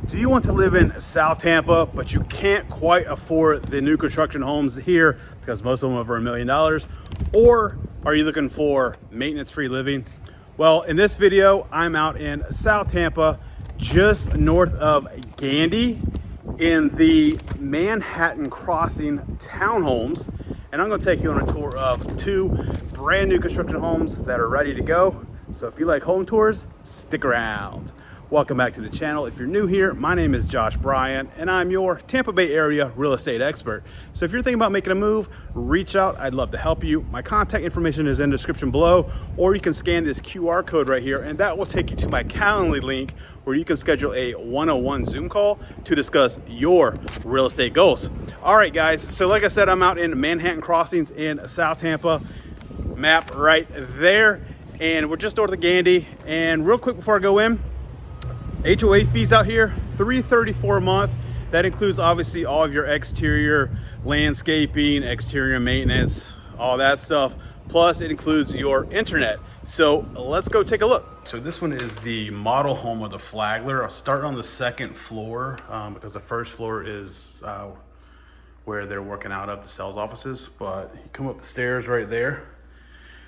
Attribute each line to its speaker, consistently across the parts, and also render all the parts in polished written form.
Speaker 1: Do you want to live in South Tampa, but you can't quite afford the new construction homes here because most of them are over $1 million? Or are you looking for maintenance-free living? Well, in this video, I'm out in South Tampa, just north of Gandy, in the Manhattan Crossing Townhomes. And I'm gonna take you on a tour of 2 brand new construction homes that are ready to go. So if you like home tours, stick around. Welcome back to the channel. If you're new here, my name is Bryan, and I'm your Tampa Bay area real estate expert. So if you're thinking about making a move, reach out. I'd love to help you. My contact information is in the description below, or you can scan this QR code right here, and that will take you to my Calendly link where you can schedule a 101 Zoom call to discuss your real estate goals. All right, guys. So like I said, I'm out in Manhattan Crossings in South Tampa. Map right there. And we're just north of Gandy. And real quick before I go in, HOA fees out here, $334 a month. That includes obviously all of your exterior landscaping, exterior maintenance, all that stuff. Plus it includes your internet. So let's go take a look. So this one is the model home of the Flaggler. I'll start on the second floor because the first floor is where they're working out of the sales offices. But you come up the stairs right there.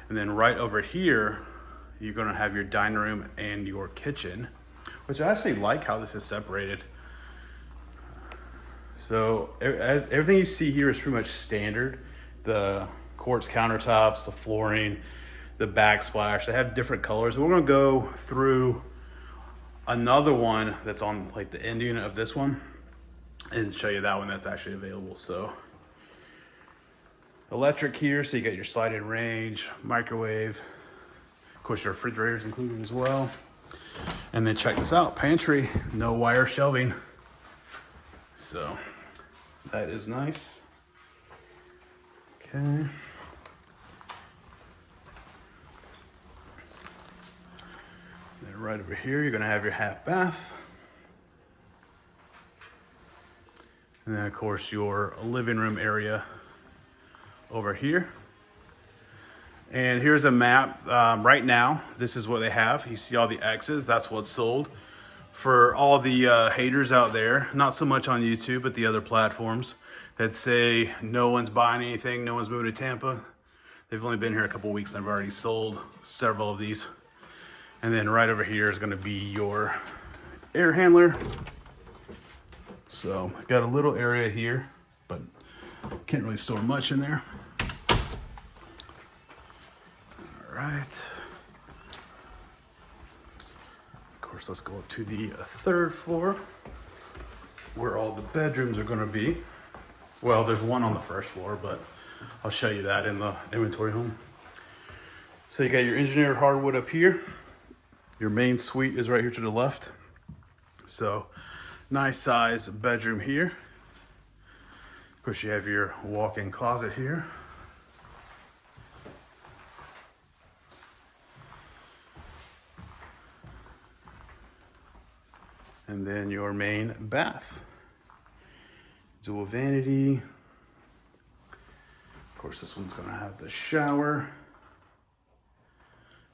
Speaker 1: And then right over here, you're gonna have your dining room and your kitchen, which I actually like how this is separated. So everything you see here is pretty much standard. The quartz countertops, the flooring, the backsplash, they have different colors. We're gonna go through another one that's on like the end unit of this one and show you that one that's actually available. So electric here, so you got your slide-in range, microwave, of course your refrigerator is included as well. And then check this out, pantry, no wire shelving. So that is nice. Okay. Then right over here, you're gonna have your half bath. And then of course your living room area over here. And here's a map. Right now, this is what they have. You see all the X's, that's what's sold. For all the haters out there, not so much on YouTube, but the other platforms that say no one's buying anything, no one's moving to Tampa. They've only been here a couple weeks and I've already sold several of these. And then right over here is gonna be your air handler. So I got a little area here, but can't really store much in there. Right. Of course, let's go up to the 3rd floor where all the bedrooms are going to be. Well, there's one on the 1st floor, but I'll show you that in the inventory home. So you got your engineered hardwood up here. Your main suite is right here to the left. So nice size bedroom here. Of course, you have your walk-in closet here. And then your main bath. Dual vanity. Of course, this one's gonna have the shower.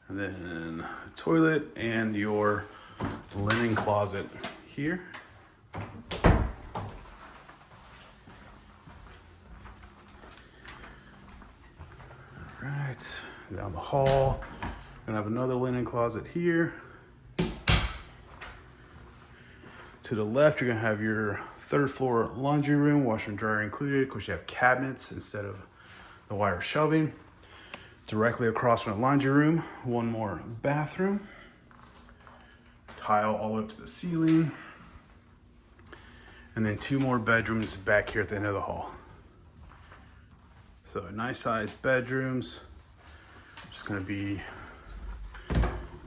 Speaker 1: And then toilet and your linen closet here. All right, down the hall. Gonna have another linen closet here. To the left, you're gonna have your 3rd floor laundry room, washer and dryer included. Of course, you have cabinets instead of the wire shelving. Directly across from the laundry room, one more bathroom. Tile all the way up to the ceiling. And then 2 more bedrooms back here at the end of the hall. So nice sized bedrooms. Just gonna be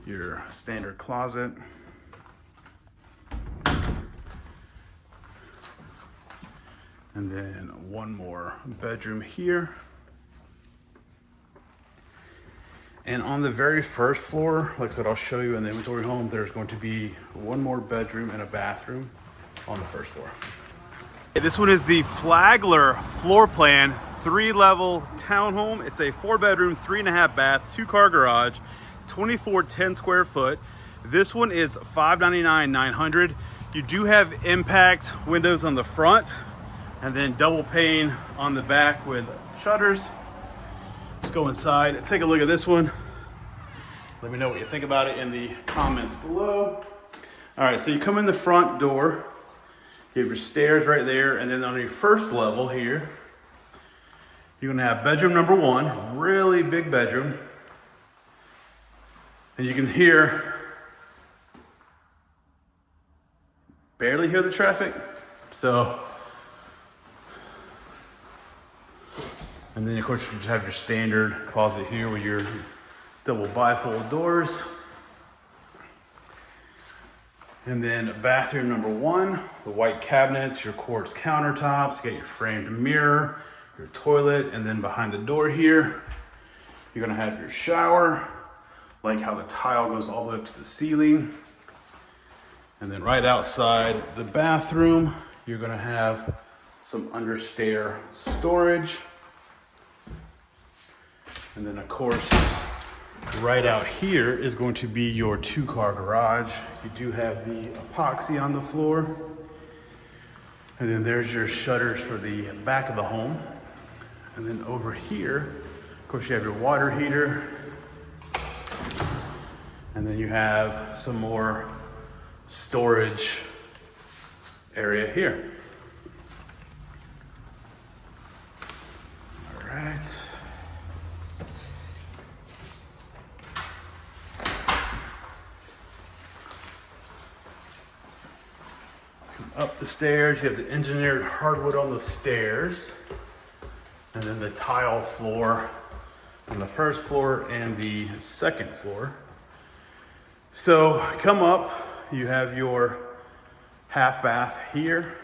Speaker 1: your standard closet. And then one more bedroom here. And on the very 1st floor, like I said, I'll show you in the inventory home, there's going to be one more bedroom and a bathroom on the 1st floor. This one is the Flaggler floor plan, 3-level townhome. It's a 4-bedroom, 3.5 bath, 2-car garage, 2410 square foot. This one is $599,900. You do have impact windows on the front and then double pane on the back with shutters. Let's go inside and take a look at this one. Let me know what you think about it in the comments below. All right, so you come in the front door, you have your stairs right there, and then on your first level here, you're gonna have bedroom number one, really big bedroom. And you can barely hear the traffic. And then of course you just have your standard closet here with your double bifold doors. And then bathroom number one, the white cabinets, your quartz countertops, you got your framed mirror, your toilet, and then behind the door here, you're gonna have your shower, like how the tile goes all the way up to the ceiling. And then right outside the bathroom, you're gonna have some understair storage. And then of course, right out here is going to be your 2-car garage. You do have the epoxy on the floor. And then there's your shutters for the back of the home. And then over here, of course, you have your water heater. And then you have some more storage area here. All right. Up the stairs, you have the engineered hardwood on the stairs, and then the tile floor on the first floor and the second floor. So come up, you have your half bath here.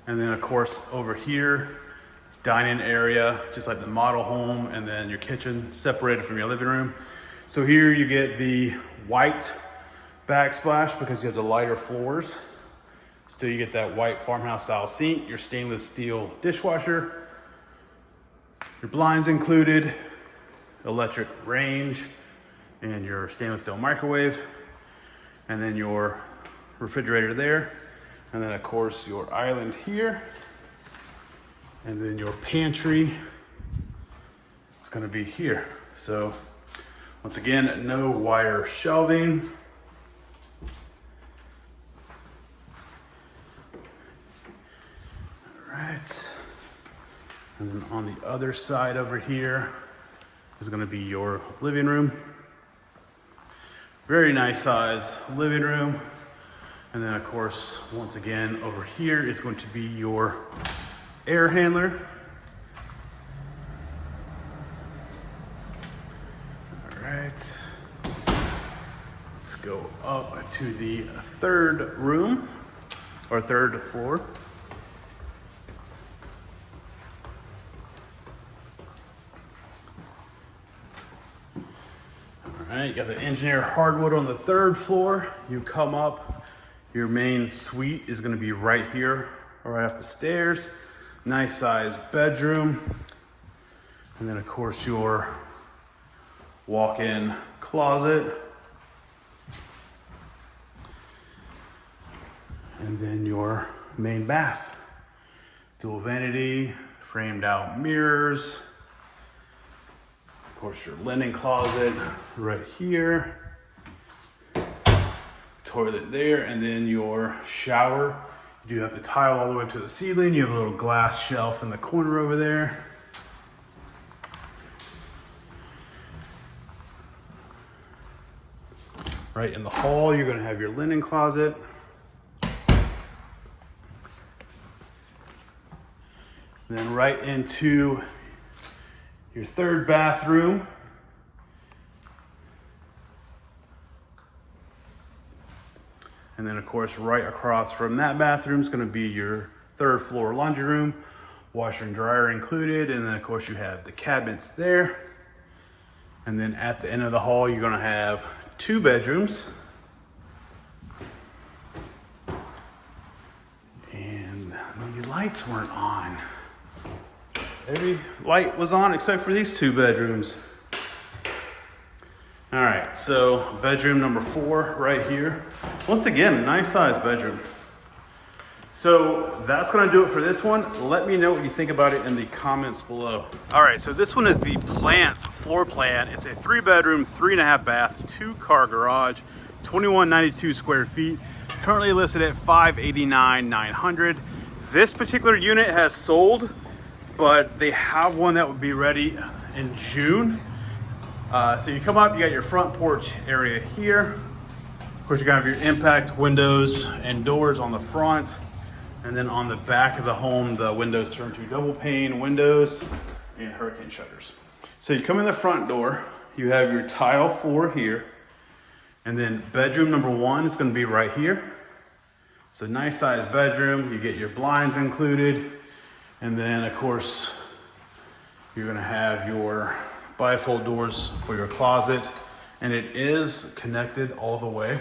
Speaker 1: And then of course over here, dining area, just like the model home, and then your kitchen separated from your living room. So here you get the white backsplash because you have the lighter floors. Still you get that white farmhouse style sink, your stainless steel dishwasher, your blinds included, electric range, and your stainless steel microwave, and then your refrigerator there, and then of course your island here, and then your pantry is going to be here. So once again, no wire shelving. All right, and then on the other side over here is going to be your living room. Very nice size living room. And then of course, once again, over here is going to be your air handler. All right, let's go up to the third room, or third floor. All right, you got the engineered hardwood on the third floor. You come up, your main suite is gonna be right here, right off the stairs. Nice size bedroom. And then of course your walk-in closet. And then your main bath. Dual vanity, framed out mirrors. Of course, your linen closet right here, toilet there, and then your shower. You do have the tile all the way up to the ceiling. You have a little glass shelf in the corner over there. Right in the hall, you're gonna have your linen closet. Then right into your third bathroom. And then of course, right across from that bathroom is gonna be your third floor laundry room, washer and dryer included. And then of course you have the cabinets there. And then at the end of the hall, you're gonna have 2 bedrooms. And these lights weren't on. Every light was on except for these 2 bedrooms. All right, right, so bedroom number 4 right here. Once again, nice size bedroom. So that's gonna do it for this one. Let me know what you think about it in the comments below. All right, so this one is the Plant floor plan. It's a 3-bedroom, 3.5 bath, 2-car garage, 2192 square feet. Currently listed at $589,900. This particular unit has sold, but they have one that would be ready in June. So you come up, you got your front porch area here. Of course, you're gonna have your impact windows and doors on the front. And then on the back of the home, the windows turn to double pane windows and hurricane shutters. So you come in the front door, you have your tile floor here, and then bedroom number 1 is gonna be right here. It's a nice sized bedroom. You get your blinds included. And then of course, you're gonna have your bifold doors for your closet. And it is connected all the way.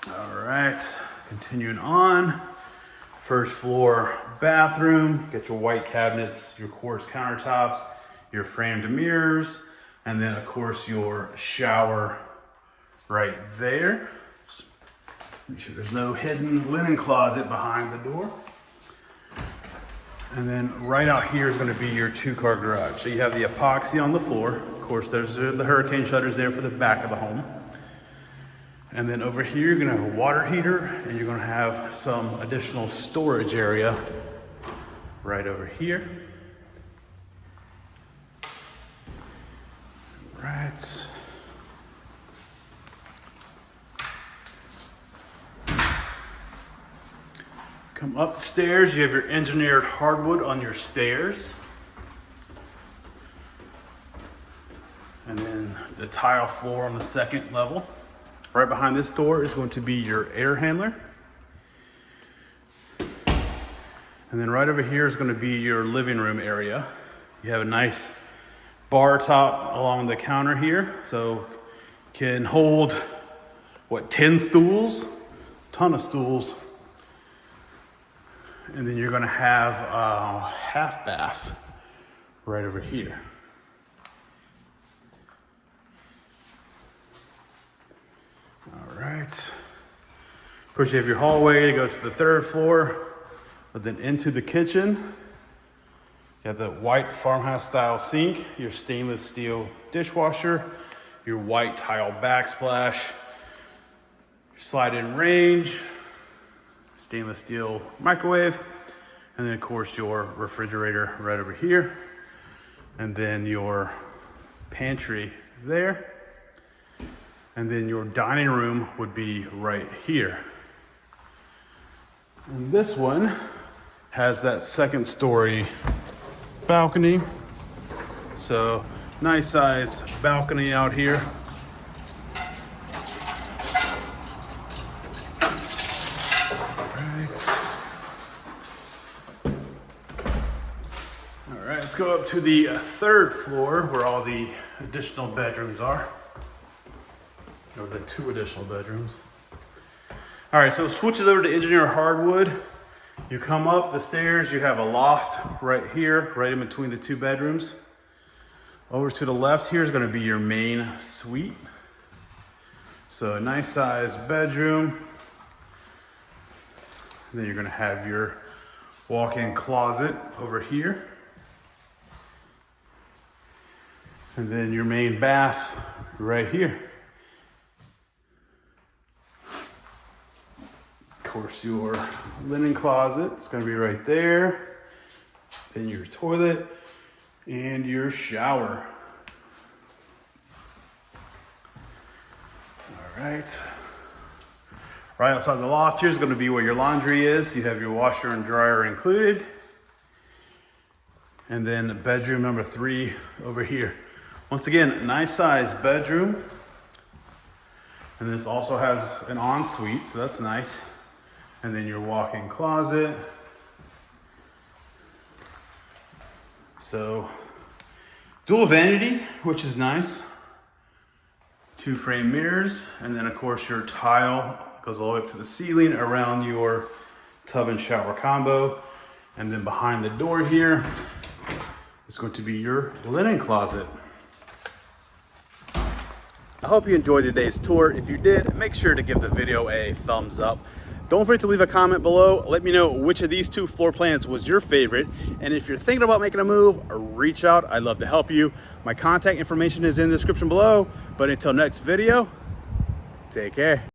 Speaker 1: All right, continuing on. First floor bathroom, get your white cabinets, your quartz countertops, your framed mirrors, and then of course your shower right there. Make sure there's no hidden linen closet behind the door. And then right out here is gonna be your 2-car garage. So you have the epoxy on the floor. Of course, there's the hurricane shutters there for the back of the home. And then over here, you're gonna have a water heater, and you're gonna have some additional storage area right over here. Right. Come upstairs, you have your engineered hardwood on your stairs. And then the tile floor on the 2nd level. Right behind this door is going to be your air handler. And then right over here is going to be your living room area. You have a nice bar top along the counter here. So can hold, what, 10 stools? Ton of stools. And then you're going to have a half bath right over here. All right. Of course, you have your hallway to go to the 3rd floor, but then into the kitchen. You have the white farmhouse style sink, your stainless steel dishwasher, your white tile backsplash, your slide-in range, stainless steel microwave, and then of course your refrigerator right over here, and then your pantry there. And then your dining room would be right here. And this one has that 2nd story balcony. So nice size balcony out here. All right, let's go up to the 3rd floor where all the additional bedrooms are. Or the 2 additional bedrooms. All right, so it switches over to engineered hardwood. You come up the stairs, you have a loft right here, right in between the 2 bedrooms. Over to the left here is gonna be your main suite. So a nice size bedroom. And then you're gonna have your walk-in closet over here. And then your main bath right here. Of course, your linen closet, it's gonna be right there. Then your toilet and your shower. All right. Right outside the loft here is gonna be where your laundry is. You have your washer and dryer included. And then bedroom number 3 over here. Once again, nice size bedroom. And this also has an ensuite, so that's nice. And then your walk-in closet. So dual vanity, which is nice. 2 frame mirrors, and then of course your tile goes all the way up to the ceiling around your tub and shower combo. And then behind the door here is going to be your linen closet. I hope you enjoyed today's tour. If you did, make sure to give the video a thumbs up. Don't forget to leave a comment below. Let me know which of these 2 floor plans was your favorite. And if you're thinking about making a move, reach out. I'd love to help you. My contact information is in the description below. But until next video, take care.